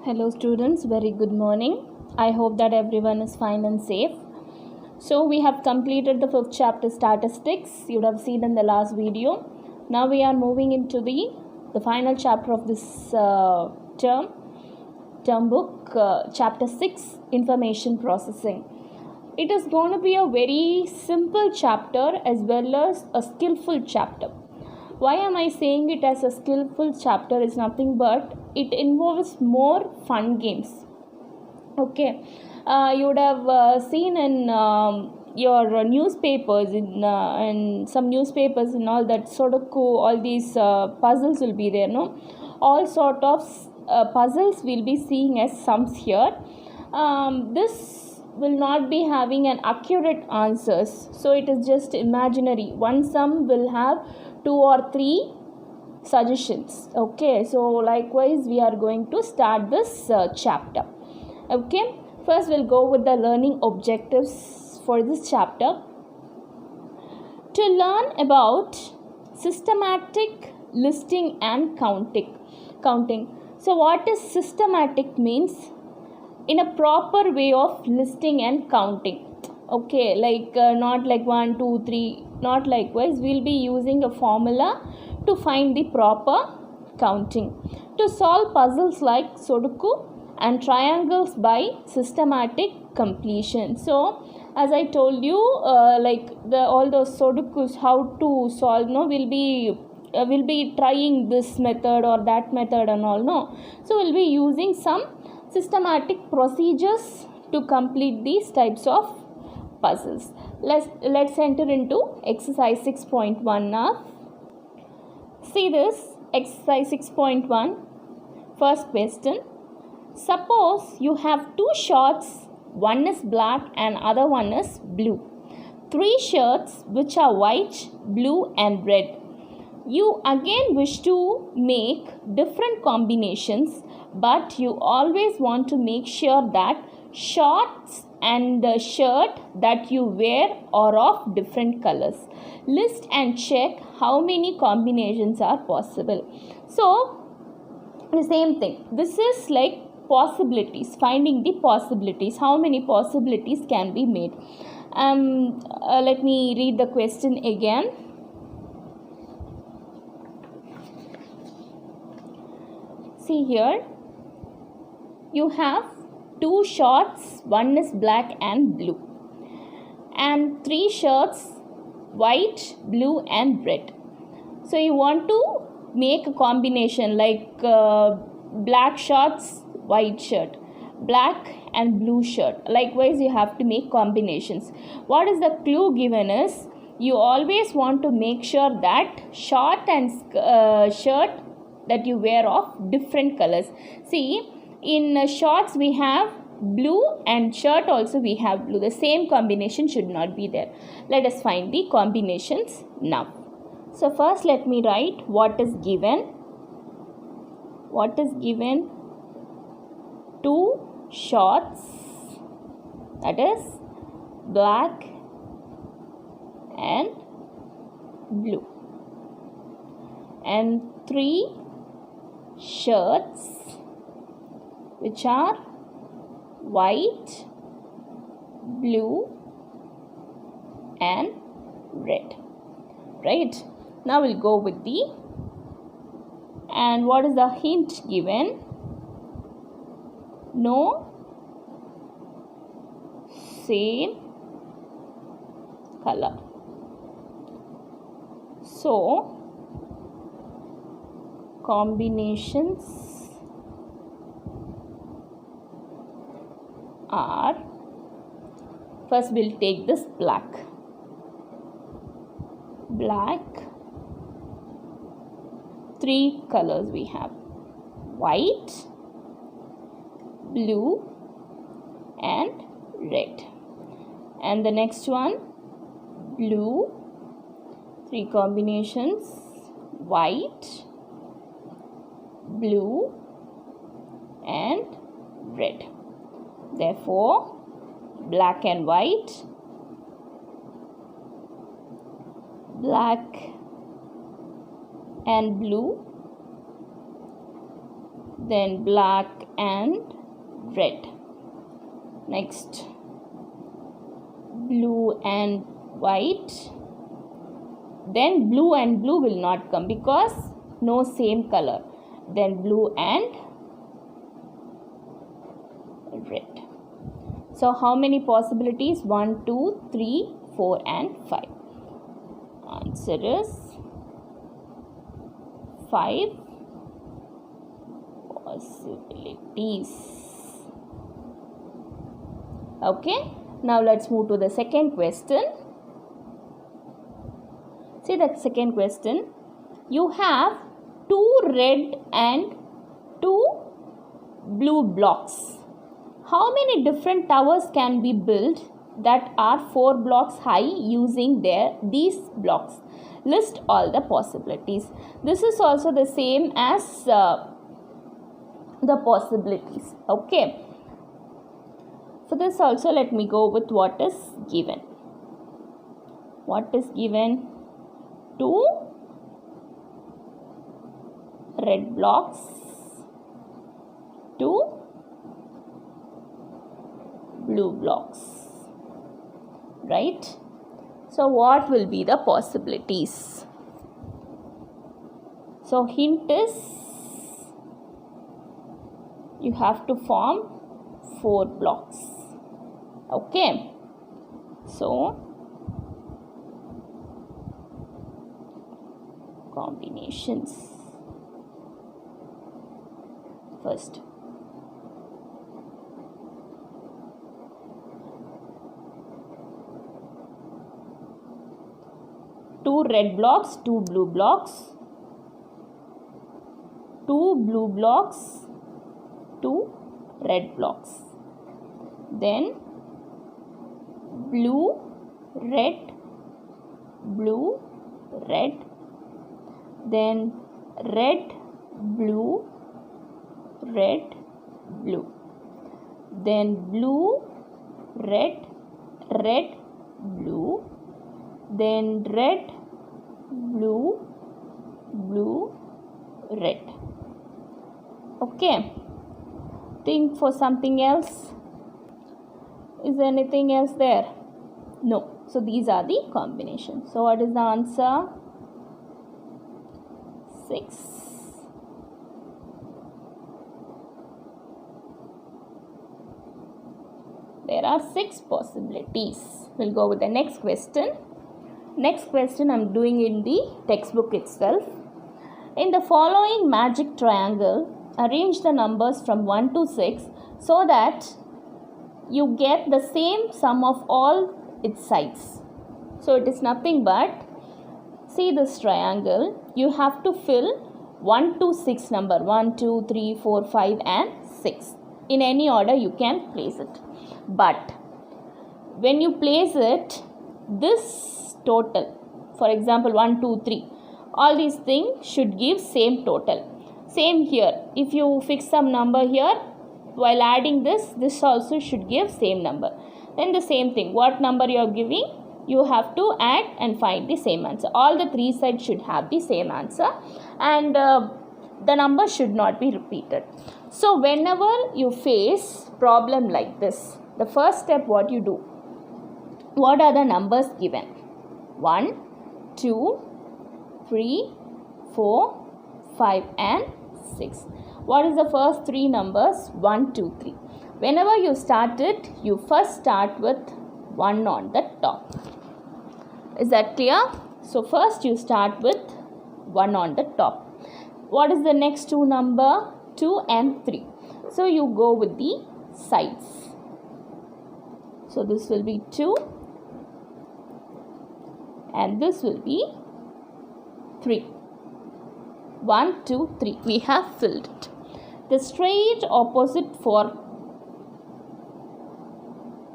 Hello students, very good morning. I hope that everyone is fine and safe. So we have completed the fifth chapter statistics. You would have seen in the last video. Now we are moving into the final chapter of this term book, chapter 6, information processing. It is going to be a very simple chapter as well as a skillful chapter. Why am I saying it as a skillful chapter is nothing but it involves more fun games. Okay, you would have seen in your newspapers, in some newspapers and all that Sudoku, all these puzzles will be there, no? All sort of puzzles we'll be seeing as sums here. This will not be having an accurate answers, so it is just imaginary. One sum will have 2 or 3 suggestions. Okay, so likewise we are going to start this chapter. Okay, first we'll go with the learning objectives for this chapter. To learn about systematic listing and counting. So what is systematic means? In a proper way of listing and counting. Okay, like not like 1 2 3, not likewise. We'll be using a formula to find the proper counting. To solve puzzles like Sudoku and triangles by systematic completion. So as I told you, like all those Sudokus, how to solve, no, we'll be trying this method or that method and all, no. So we'll be using some systematic procedures to complete these types of puzzles. Let's enter into exercise 6.1 now. See this exercise 6.1. First question. Suppose you have 2 shirts, one is black and other one is blue. 3 shirts which are white, blue and red. You again wish to make different combinations, but you always want to make sure that shorts and the shirt that you wear are of different colors. List and check how many combinations are possible. So the same thing, this is like possibilities, finding the possibilities, how many possibilities can be made. Let me read the question again. See here, you have 2 shorts, one is black and blue, and 3 shirts, white, blue and red. So you want to make a combination like black shorts, white shirt, black and blue shirt. Likewise you have to make combinations. What is the clue given is, you always want to make sure that short and shirt that you wear of different colors. See, in shorts we have blue and shirt also we have blue. The same combination should not be there. Let us find the combinations now. So first let me write what is given. What is given? 2 shorts, that is black and blue, and 3 shirts which are white, blue and red. Right, now we'll go with the, and what is the hint given? No same color. So combinations are, first we'll take this black. 3 colors we have: white, blue and red. And the next one, blue, 3 combinations: white, blue and red. Therefore black and white, black and blue, then black and red. Next, blue and white. Then blue and blue will not come because no same color. Then blue and red. So how many possibilities? 1, 2, 3, 4 and 5. Answer is 5 possibilities. Okay, now let's move to the second question. See the second question. You have 2 red and 2 blue blocks. How many different towers can be built that are 4 blocks high using these blocks? List all the possibilities. This is also the same as the possibilities. Okay. For this also, let me go with what is given. What is given? 2 red blocks, 2 blue blocks, right? So what will be the possibilities? So hint is you have to form 4 blocks. Okay, so combinations. First, two red blocks, 2 blue blocks, 2 blue blocks, 2 red blocks. Then blue, red, blue, red. Then red, blue, red, blue. Then blue, red, red, blue. Then red, blue, blue, red. Okay. Think for something else. Is there anything else there? No. So these are the combinations. So what is the answer? 6. There are 6 possibilities. We'll go with the next question. Next question I'm doing in the textbook itself. In the following magic triangle, arrange the numbers from 1 to 6 so that you get the same sum of all its sides. So it is nothing but, see this triangle, you have to fill 1 to 6 number, 1, 2, 3, 4, 5 and 6. In any order you can place it. But when you place it, this total, for example 1, 2, 3, all these things should give same total. Same here, if you fix some number here, while adding this also should give same number. Then the same thing, what number you are giving, you have to add and find the same answer. All the 3 sides should have the same answer, and the number should not be repeated. So whenever you face problem like this, the first step what you do, what are the numbers given? 1, 2, 3, 4, 5 and 6. What is the first 3 numbers? 1, 2, 3. Whenever you start it, you first start with 1 on the top. Is that clear? So first you start with 1 on the top. What is the next 2 number? 2 and 3. So you go with the sides. So this will be 2 and this will be 3. 1, 2, 3. We have filled it. The straight opposite for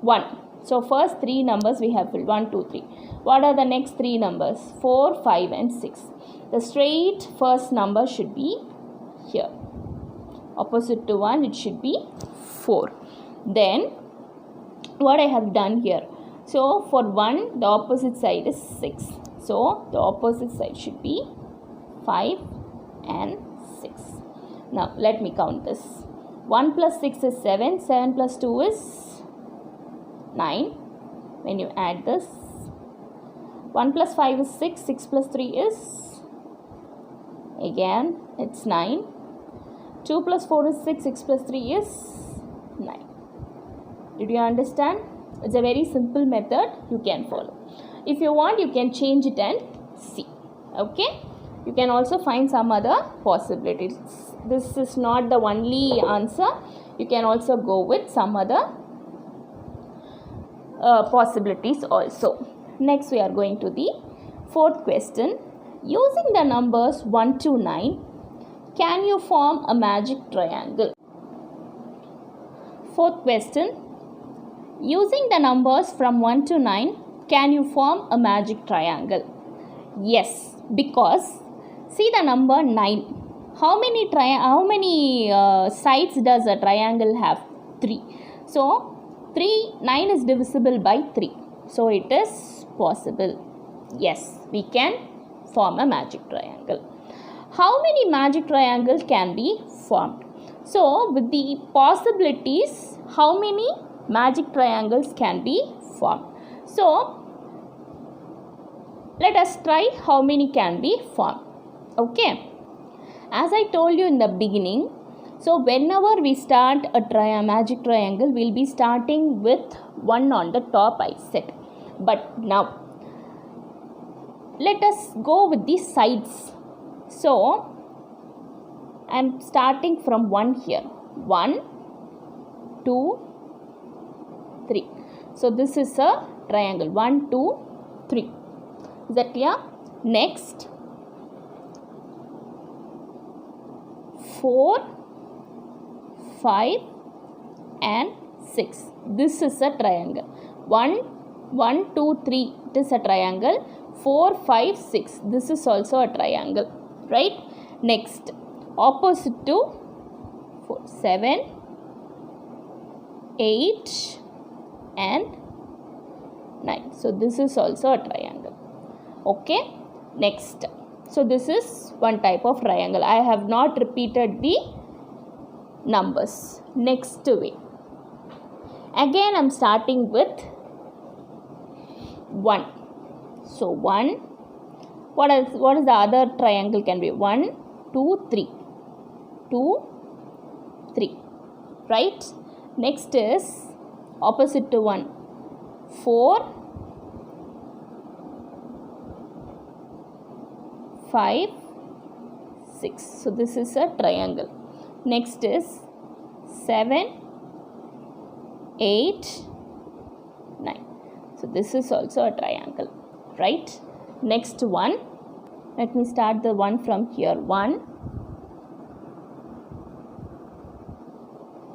1. So first 3 numbers we have filled. 1, 2, 3. What are the next 3 numbers? 4, 5 and 6. The straight first number should be here. Opposite to 1 it should be 4. Then what I have done here. So for 1 the opposite side is 6. So the opposite side should be 5 and 6. Now let me count this. 1 plus 6 is 7. 7 plus 2 is 9. When you add this, 1 plus 5 is 6. 6 plus 3 is, again, it's 9. 2 plus 4 is 6. 6 plus 3 is 9. Did you understand? It's a very simple method you can follow. If you want, you can change it and see. Okay? You can also find some other possibilities. This is not the only answer. You can also go with some other possibilities also. Next, we are going to the fourth question. Using the numbers 1 to 9, can you form a magic triangle? Fourth question. Using the numbers from 1 to 9, can you form a magic triangle? Yes, because see the number 9. How many sides does a triangle have? 3. So 9 is divisible by 3. So it is possible. Yes, we can form a magic triangle. How many magic triangles can be formed? So with the possibilities, how many magic triangles can be formed? So let us try how many can be formed. Okay. As I told you in the beginning, so whenever we start a magic triangle, we'll be starting with 1 on the top, I said. But now, let us go with the sides. So, I'm starting from 1 here. 1, 2, 3. So, this is a triangle. 1, 2, 3. Is that clear? Next, 4, 5 and 6. This is a triangle. 1, 2, 3. It is a triangle. 4, 5, 6. This is also a triangle. Right? Next, opposite to 4, 7, 8 and 9. So, this is also a triangle. Okay. Next. So, this is one type of triangle. I have not repeated the numbers. Next way. Again, I am starting with 1. So, 1. What is the other triangle can be? 1, 2, 3. 2, 3. Right? Next is opposite to 1. 4, 5, 6. So, this is a triangle. Next is 7, 8, 9. So, this is also a triangle. Right? Next one. Let me start the one from here. 1,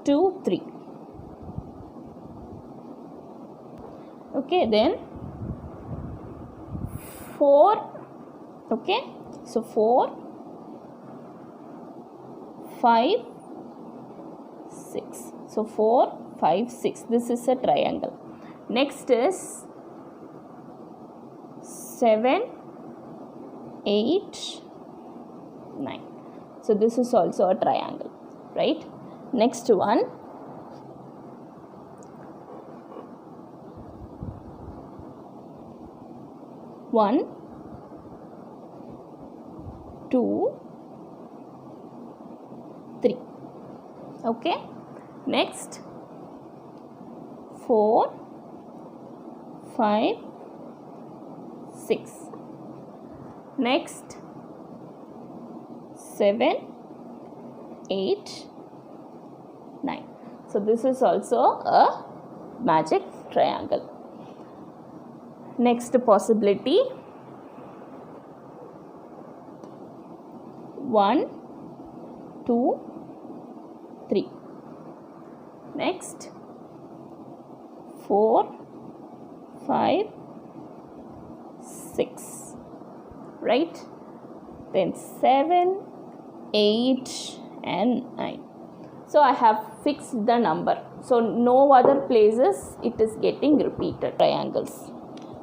2, 3. Okay, then 4. Okay, so 4, 5, 6. So 4, 5, 6. This is a triangle. Next is 7, 8, 9. So this is also a triangle. Right? Next one. 1, 2, 3. Okay. Next 4, 5, 6. Next 7, 8, 9. So this is also a magic triangle. Next possibility. 1, 2, 3. Next 4, 5, 6. Right? Then 7, 8 and 9. So I have fixed the number. So no other places it is getting repeated. Triangles.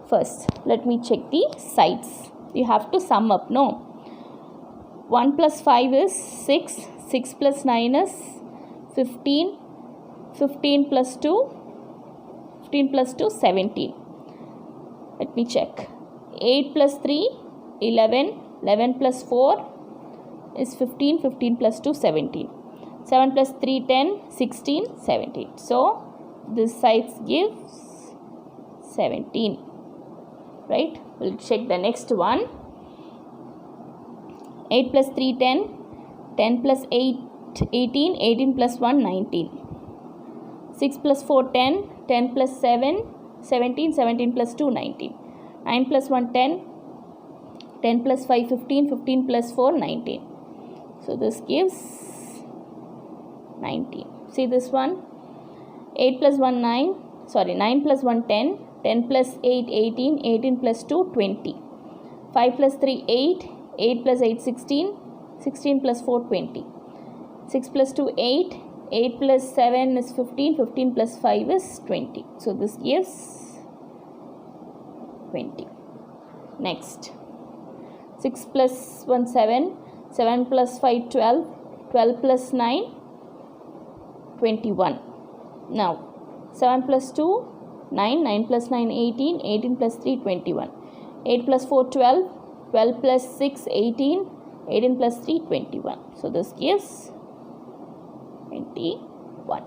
First, let me check the sides. You have to sum up, no? 1 plus 5 is 6. 6 plus 9 is 15, 15 plus 2, 15 plus 2, 17. Let me check. 8 plus 3, 11, 11 plus 4 is 15, 15 plus 2, 17. 7 plus 3, 10, 16, 17. So, this side gives 17. Right? We'll check the next one. 8 plus 3, 10. 10 plus 8, 18. 18 plus 1, 19. 6 plus 4, 10. 10 plus 7, 17. 17 plus 2, 19. 9 plus 1, 10. 10 plus 5, 15. 15 plus 4, 19. So, this gives 19. See this one? 8 plus 1, 9. Sorry, 9 plus 1, 10. 10 plus 8, 18. 18 plus 2, 20. 5 plus 3, 8. 8 plus 8, 16. 16 plus 4, 20. 6 plus 2, 8. 8 plus 7 is 15. 15 plus 5 is 20. So, this gives 20. Next. 6 plus 1, 7. 7 plus 5, 12. 12 plus 9, 21. Now, 7 plus 2, 9. 9 plus 9, 18. 18 plus 3, 21. 8 plus 4, 12. 12 plus 6, 18. 18 plus 3, 21. So, this gives 21.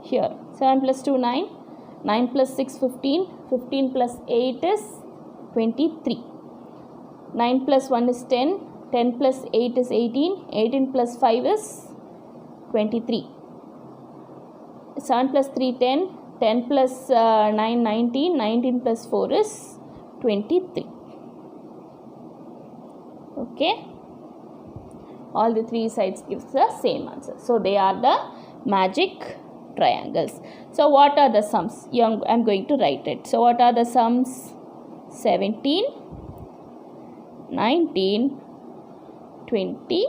Here, 7 plus 2, 9. 9 plus 6, 15. 15 plus 8 is 23. 9 plus 1 is 10. 10 plus 8 is 18. 18 plus 5 is 23. 7 plus 3, 10. 10 plus 9, 19. 19 plus 4 is 23. Okay. All the three sides gives the same answer. So, they are the magic triangles. So, what are the sums? I am going to write it. So, what are the sums? 17, 19, 20,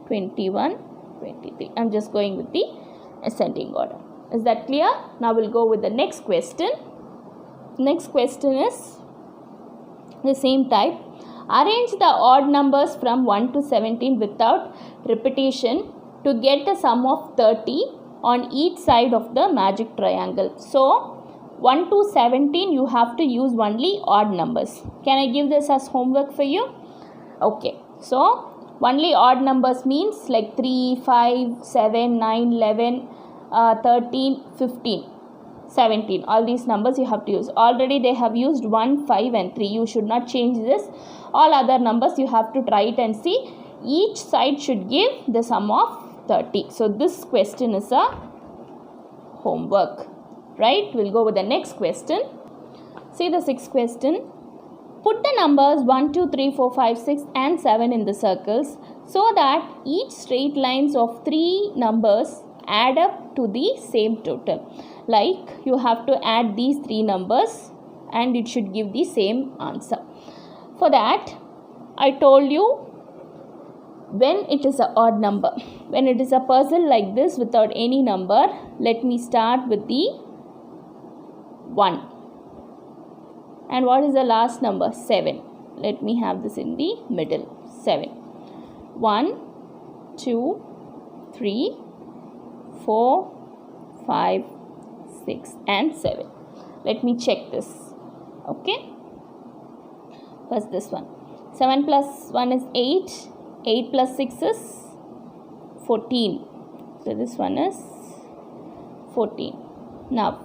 21, 23. I am just going with the ascending order. Is that clear? Now, we will go with the next question. Next question is the same type. Arrange the odd numbers from 1 to 17 without repetition to get a sum of 30 on each side of the magic triangle. So, 1 to 17 you have to use only odd numbers. Can I give this as homework for you? Okay. So, only odd numbers means like 3, 5, 7, 9, 11, 13, 15. 17. All these numbers you have to use. Already they have used 1, 5 and 3. You should not change this. All other numbers you have to try it and see. Each side should give the sum of 30. So, this question is a homework. Right? We'll go with the next question. See the sixth question. Put the numbers 1, 2, 3, 4, 5, 6 and 7 in the circles so that each straight lines of 3 numbers add up to the same total. Like you have to add these 3 numbers and it should give the same answer. For that, I told you when it is an odd number, when it is a puzzle like this without any number, let me start with the 1. And what is the last number? 7. Let me have this in the middle. 7. 1, 2, 3, 4, 5, 6 and 7. Let me check this. Okay. First this one. 7 plus 1 is 8. 8 plus 6 is 14. So this one is 14. Now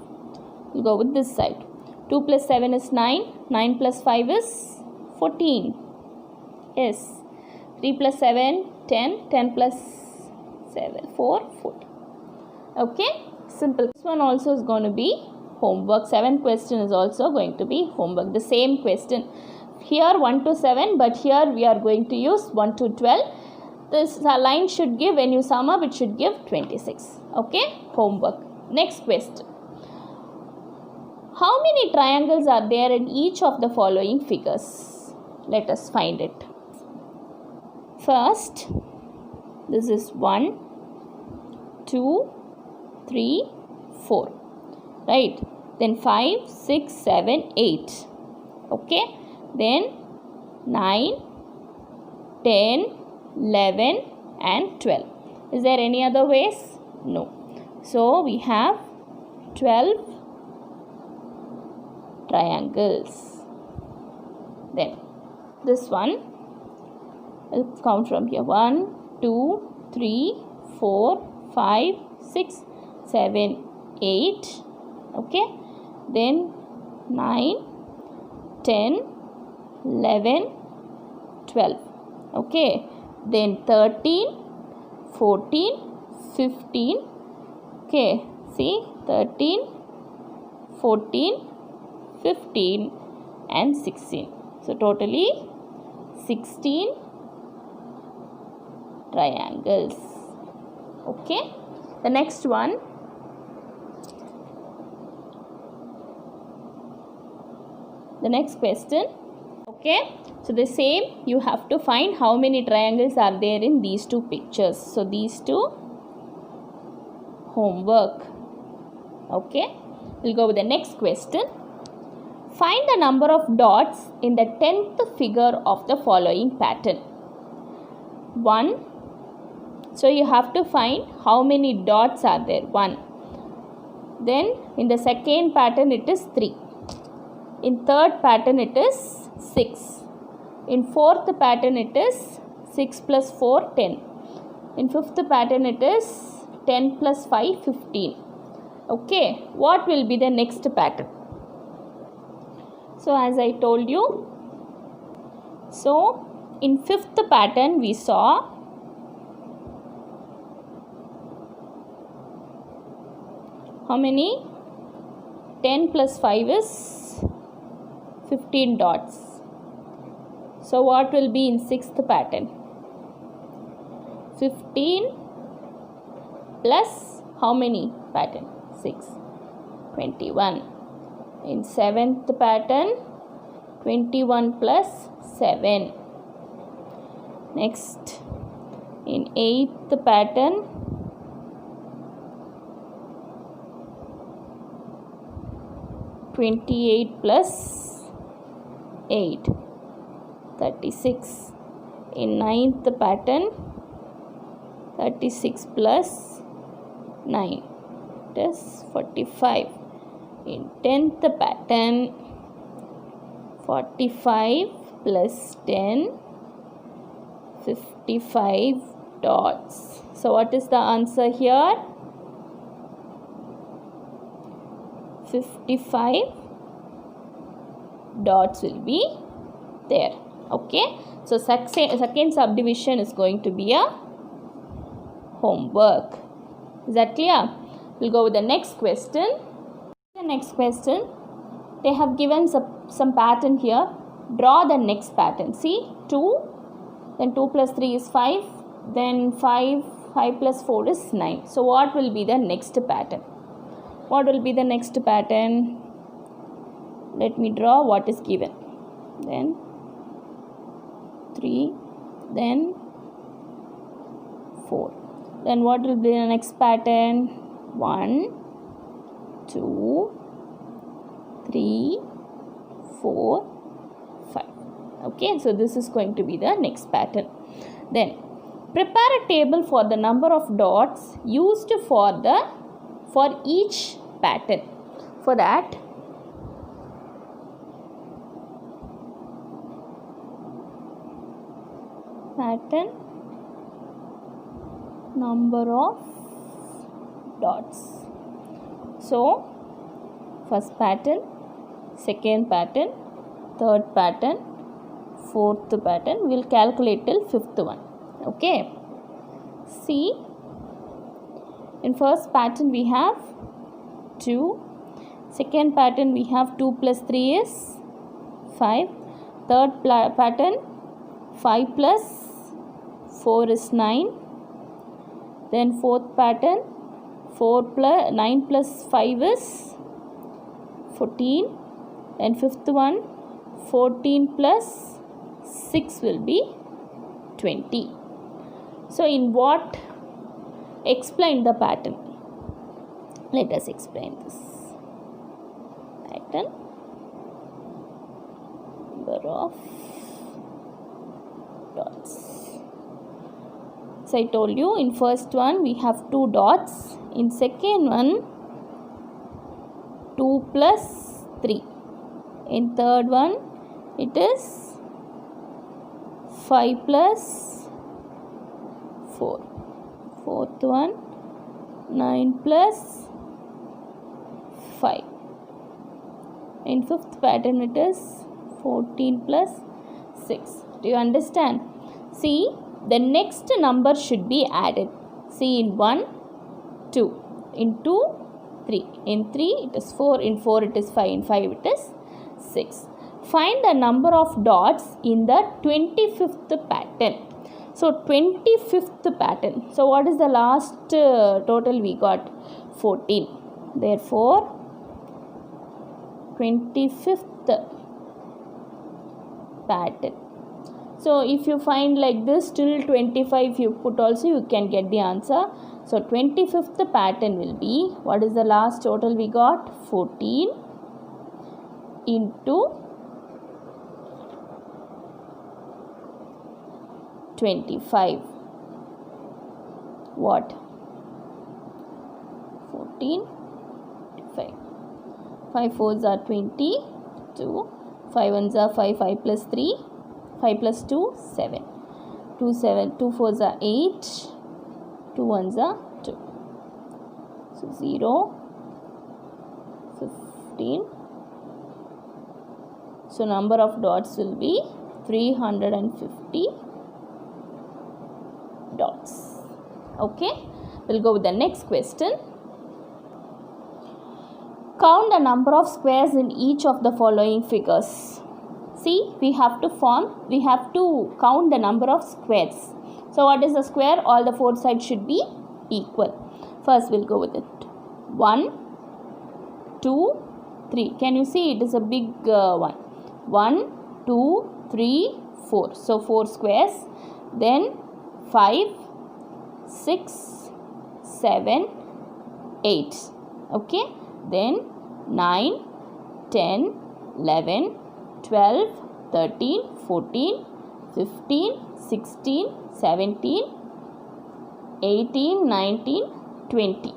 we'll go with this side. 2 plus 7 is 9. 9 plus 5 is 14. Yes. 3 plus 7, 10. 10 plus 7, 4, 14. Okay. Simple. This one also is going to be homework. 7th question is also going to be homework. The same question. Here 1 to 7, but here we are going to use 1 to 12. This line should give, when you sum up, it should give 26. Okay. Homework. Next question. How many triangles are there in each of the following figures? Let us find it. First, this is 1, 2, 3, 4. Right. Then 5, 6, 7, 8. Okay. Then 9, 10, 11 and 12. Is there any other ways? No. So we have 12 triangles. Then this one, let's count from here. 1, 2, 3, 4, 5, 6, 7, 8. Okay. Then 9, 10, 11, 12. Okay. Then 13, 14, 15. Okay. See, 13, 14, 15 and 16. So totally 16 triangles. Okay. The next one. The next question. Okay. So the same, you have to find how many triangles are there in these two pictures. So these two homework. Okay. We'll go with the next question. Find the number of dots in the 10th figure of the following pattern. 1. So you have to find how many dots are there. 1. Then in the second pattern it is 3. In third pattern it is 6. In fourth pattern it is 6 plus 4, 10. In fifth pattern it is 10 plus 5, 15. Okay. What will be the next pattern? So as I told you, so in fifth pattern we saw how many? 10 plus 5 is 15 dots. So what will be in sixth pattern? 15 plus how many pattern? 6. 21. In seventh pattern, 21 plus 7. Next, in eighth pattern, 28 plus 8, 36. In ninth pattern, 36 plus 9, it is 45. In 10th pattern, 45 plus 10, 55 dots. So what is the answer here? 55 dots will be there. Okay. So second subdivision is going to be a homework. Is that clear? We'll go with the next question. The next question, they have given some pattern here. Draw the next pattern. See, 2, then 2 plus 3 is 5, then 5 plus 4 is 9. So what will be the next pattern? What will be the next pattern? Let me draw what is given. Then 3, then 4. Then what will be the next pattern? 1, 2, 3, 4, 5. Okay, so this is going to be the next pattern. Then prepare a table for the number of dots used for each pattern. For that, pattern number of dots. So first pattern, second pattern, third pattern, fourth pattern. We will calculate till fifth one. Okay. See, in first pattern we have 2. Second pattern we have 2 plus 3 is 5. Third pattern 5 plus 4 is 9. Then fourth pattern 9 plus 5 is 14. And fifth one 14 plus 6 will be 20. So in what? Explain the pattern. Let us explain this. Pattern number of dots. So I told you, in first one we have 2 dots, in second one 2 plus 3, in third one it is 5 plus 4, fourth one 9 plus 5, in fifth pattern it is 14 plus 6. Do you understand? See, the next number should be added. See, in 1 2, in 2 3, in 3 it is 4, in 4 it is 5, in 5 it is 6. Find the number of dots in the 25th pattern. So 25th pattern, so what is the last total we got? 14. Therefore 25th pattern. So if you find like this till 25 you put also, you can get the answer. So 25th pattern will be, what is the last total we got? 14 into 25. What? 14, 5. 5 4s are 22. 5 1s are 5. 5 plus 3. 5 plus 2, 7. 2 4s are 8. 2 1s are 2. So 0, 15. So number of dots will be 350 dots. Okay, we'll go with the next question. Count the number of squares in each of the following figures. See, we have to count the number of squares. So what is a square? All the 4 sides should be equal. First we'll go with it. 1 2 3. Can you see it is a big one? 1 2 3 4. So 4 squares. Then 5 6 7 8. Okay, then 9 10 11 12 13 14 15 16 17 18 19 20.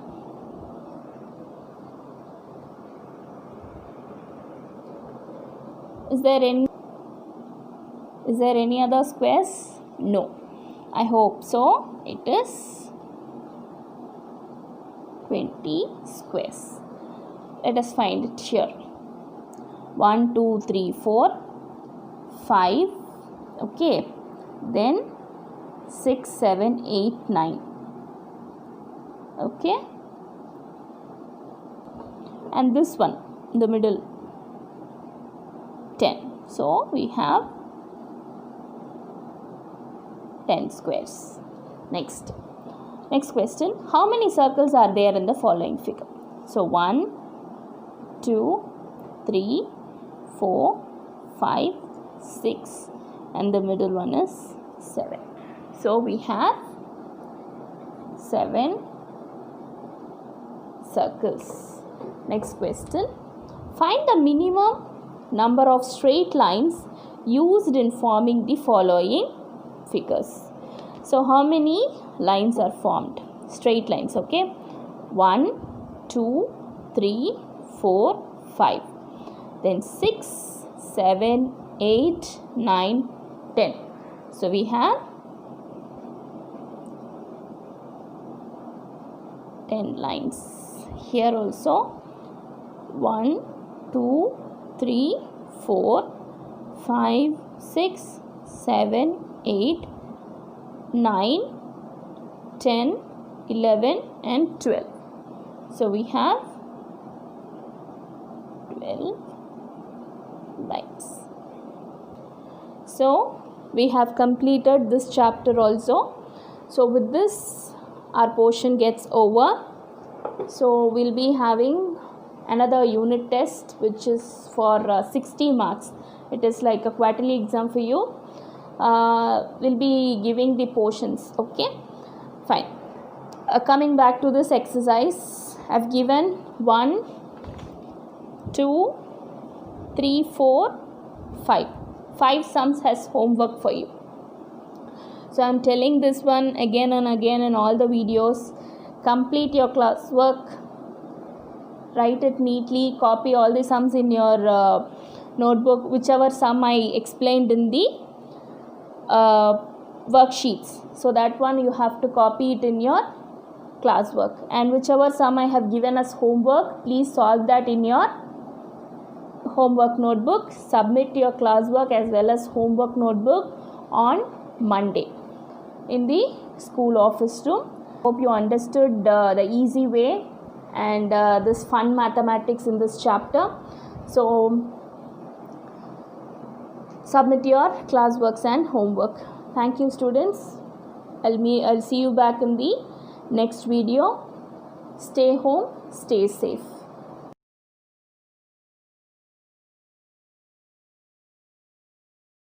Is there any other squares? No. I hope so. It is 20 squares. Let us find it here. 1 2 3 4 5. Okay, then 6 7 8 9. Okay, and this one in the middle 10. So we have 10 squares. Next question. How many circles are there in the following figure? So 1 2 3 4 5 6, and the middle one is 7. So we have 7 circles. Next question. Find the minimum number of straight lines used in forming the following figures. So how many lines are formed? Straight lines. Okay, 1 2 3 4 5. Then 6 7 8 9 10. So we have 10 lines. Here also 1 2 3 4 5 6 7 8 9 10 11 and 12. So we have 12 lines. So we have completed this chapter also. So with this our portion gets over. So we'll be having another unit test which is for 60 marks. It is like a quarterly exam for you. We'll be giving the portions. Okay, fine. Coming back to this exercise, I've given 1 2 3 4 5 sums as homework for you. So I'm telling this one again and again in all the videos. Complete your classwork, write it neatly, copy all the sums in your notebook, whichever sum I explained in the worksheets. So that one you have to copy it in your classwork, and whichever sum I have given as homework, please solve that in your homework notebook. Submit your classwork as well as homework notebook on Monday in the school office room. Hope you understood the easy way and this fun mathematics in this chapter. So submit your classworks and homework. Thank you, students. I'll see you back in the next video. Stay home, stay safe.